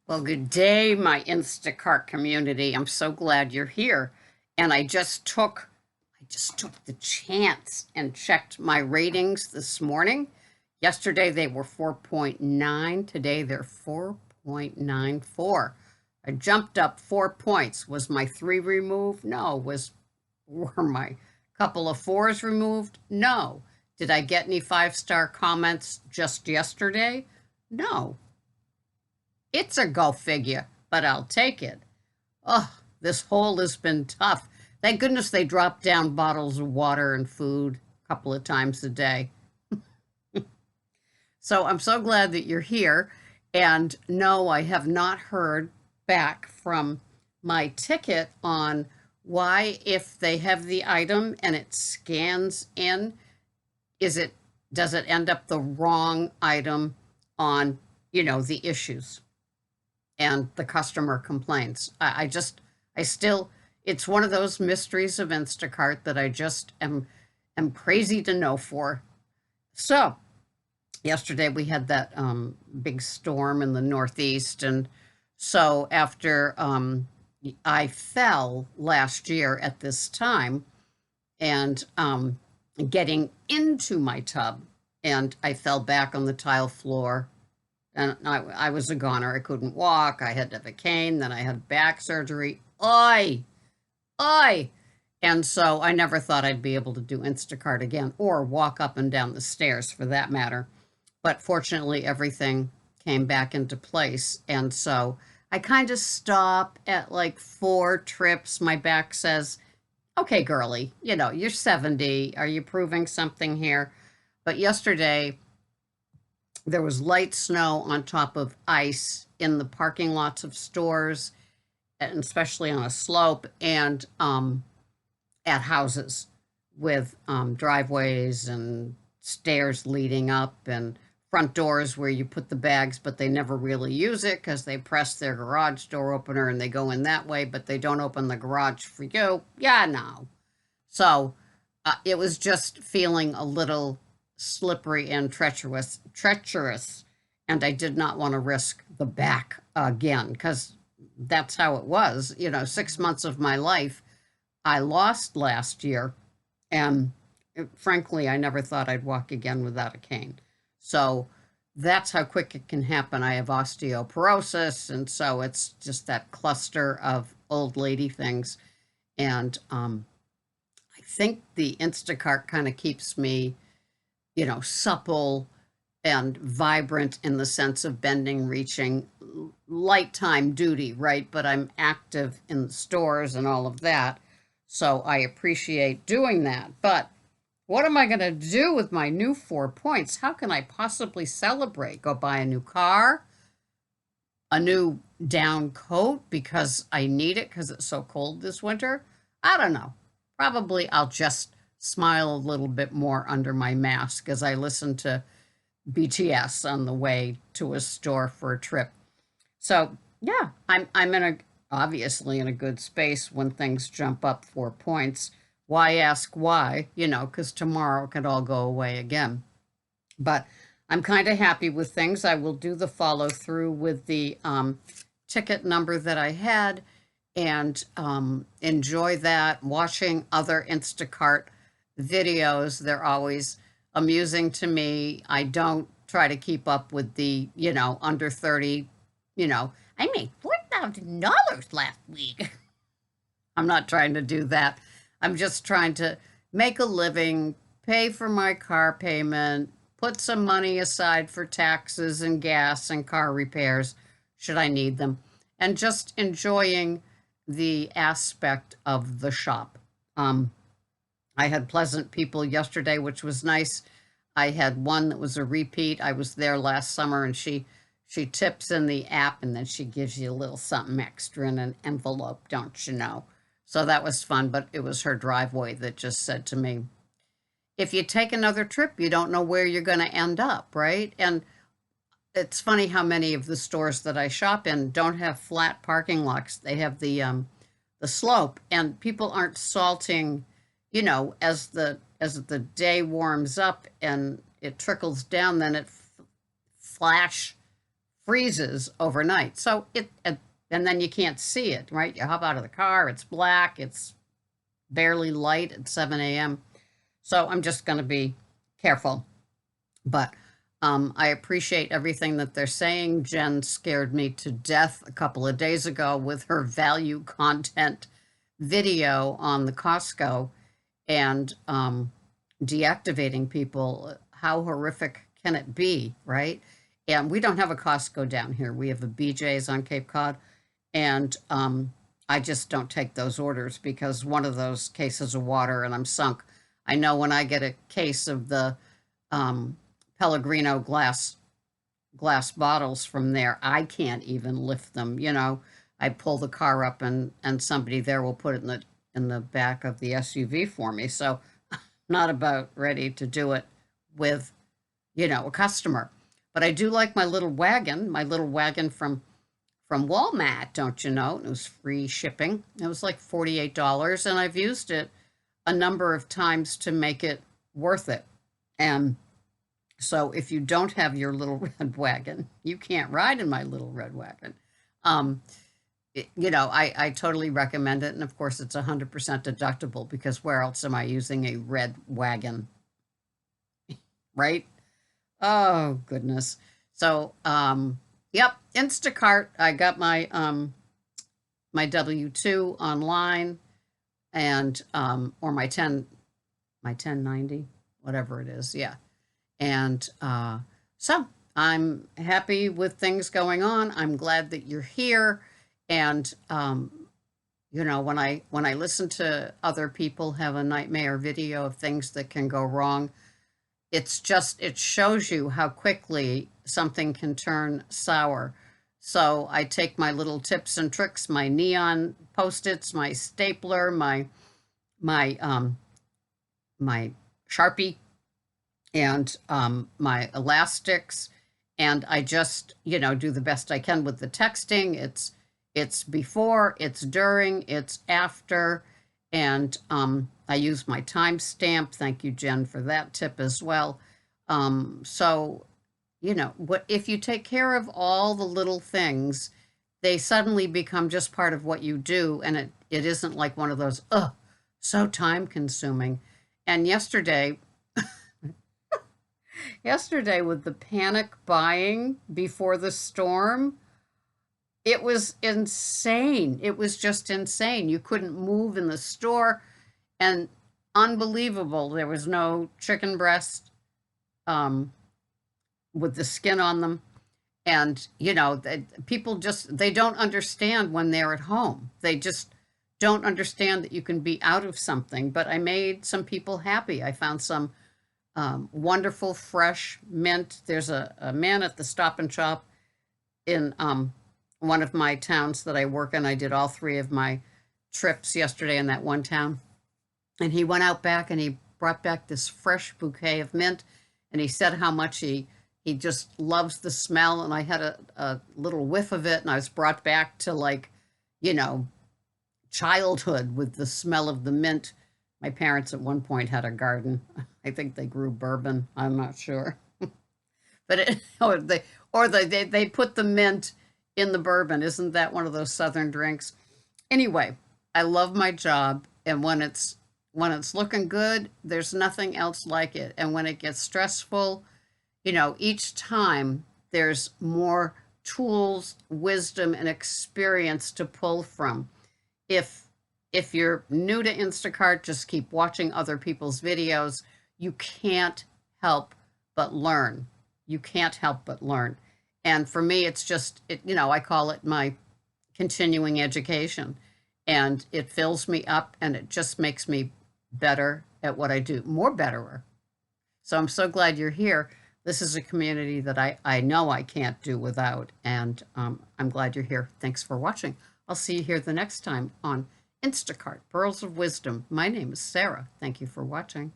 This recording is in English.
Well, good day, my Instacart community. I'm so glad you're here. And I just took the chance and checked my ratings this morning. Yesterday they were 4.9. Today they're 4.94. I jumped up 4 points. Was my three removed? No. Were my couple of fours removed? No. Did I get any five-star comments just yesterday? No. It's a go figure, but I'll take it. Oh, this hole has been tough. Thank goodness they drop down bottles of water and food a couple of times a day. So I'm so glad that you're here. And no, I have not heard back from my ticket on why, if they have the item and it scans in, does it end up the wrong item on, the issues and the customer complaints. I still, it's one of those mysteries of Instacart that I just am crazy to know for. So yesterday we had that big storm in the Northeast, and so after I fell last year at this time, and getting into my tub, and I fell back on the tile floor, and I was a goner. I couldn't walk. I had to have a cane. Then I had back surgery. Oi, oi. And so I never thought I'd be able to do Instacart again or walk up and down the stairs for that matter. But fortunately, everything came back into place. And so I kind of stop at like 4 trips. My back says, okay, girly, you're 70. Are you proving something here? But yesterday, there was light snow on top of ice in the parking lots of stores, and especially on a slope, and at houses with driveways and stairs leading up and front doors where you put the bags, but they never really use it because they press their garage door opener and they go in that way, but they don't open the garage for you. Yeah, no. So it was just feeling a little slippery and treacherous, and I did not want to risk the back again because that's how it was. 6 months of my life I lost last year, and frankly, I never thought I'd walk again without a cane. So that's how quick it can happen. I have osteoporosis, and so it's just that cluster of old lady things. And I think the Instacart kind of keeps me, supple and vibrant in the sense of bending, reaching, light time duty, right? But I'm active in the stores and all of that. So I appreciate doing that. But what am I going to do with my new 4 points? How can I possibly celebrate? Go buy a new car, a new down coat because I need it because it's so cold this winter? I don't know. Probably I'll just smile a little bit more under my mask as I listen to BTS on the way to a store for a trip. So yeah, I'm obviously in a good space when things jump up 4 points. Why ask why? Because tomorrow it could all go away again. But I'm kind of happy with things. I will do the follow through with the ticket number that I had and enjoy that. Watching other Instacart videos, they're always amusing to me. I don't try to keep up with the, under 30, I made $4,000 last week. I'm not trying to do that. I'm just trying to make a living, pay for my car payment, put some money aside for taxes and gas and car repairs, should I need them, and just enjoying the aspect of the shop. I had pleasant people yesterday, which was nice. I had one that was a repeat. I was there last summer, and she tips in the app, and then she gives you a little something extra in an envelope, don't you know? So that was fun, but it was her driveway that just said to me, if you take another trip, you don't know where you're going to end up, right? And it's funny how many of the stores that I shop in don't have flat parking lots. They have the slope, and people aren't salting, as the day warms up and it trickles down, then it freezes overnight. So and then you can't see it, right? You hop out of the car, it's black, it's barely light at 7 a.m. So I'm just going to be careful. But I appreciate everything that they're saying. Jen scared me to death a couple of days ago with her value content video on the Costco and deactivating people. How horrific can it be, right? And we don't have a Costco down here. We have a BJ's on Cape Cod. And I just don't take those orders because one of those cases of water and I'm sunk. I know when I get a case of the Pellegrino glass bottles from there, I can't even lift them. You know, I pull the car up and somebody there will put it in the back of the SUV for me. So I'm not about ready to do it with, you know, a customer. But I do like my little wagon from Walmart, don't you know? It was free shipping. It was like $48, and I've used it a number of times to make it worth it. And so if you don't have your little red wagon, you can't ride in my little red wagon. You know, I totally recommend it. And of course, it's 100% deductible because where else am I using a red wagon? Right? Oh, goodness. So, yep, Instacart. I got my my W-2 online and or my 1090, whatever it is. Yeah. And so I'm happy with things going on. I'm glad that you're here. And you know, when I listen to other people have a nightmare video of things that can go wrong, it shows you how quickly something can turn sour. So I take my little tips and tricks, my neon Post-its, my stapler, my Sharpie, and my elastics, and I just, you know, do the best I can with the texting. It's before, it's during, it's after, and I use my timestamp. Thank you, Jen, for that tip as well. So, you know, if you take care of all the little things, they suddenly become just part of what you do, and it isn't like one of those, so time consuming. And yesterday with the panic buying before the storm, it was insane. It was just insane. You couldn't move in the store, and unbelievable. There was no chicken breast with the skin on them. And, you know, people they don't understand when they're at home. They just don't understand that you can be out of something. But I made some people happy. I found some wonderful fresh mint. There's a man at the Stop and Shop in one of my towns that I work in. I did all 3 of my trips yesterday in that one town. And he went out back and he brought back this fresh bouquet of mint. And he said how much he just loves the smell. And I had a little whiff of it. And I was brought back to, like, you know, childhood with the smell of the mint. My parents at one point had a garden. I think they grew bourbon. I'm not sure. But they put the mint in the bourbon. Isn't that one of those Southern drinks? Anyway, I love my job. And when it's looking good, there's nothing else like it. And when it gets stressful, you know, each time there's more tools, wisdom, and experience to pull from. If you're new to Instacart, just keep watching other people's videos. You can't help but learn. You can't help but learn. And for me, it's just, you know, I call it my continuing education. And it fills me up and it just makes me better at what I do, more betterer. So I'm so glad you're here. This is a community that I know I can't do without. And I'm glad you're here. Thanks for watching. I'll see you here the next time on Instacart, Pearls of Wisdom. My name is Sarah. Thank you for watching.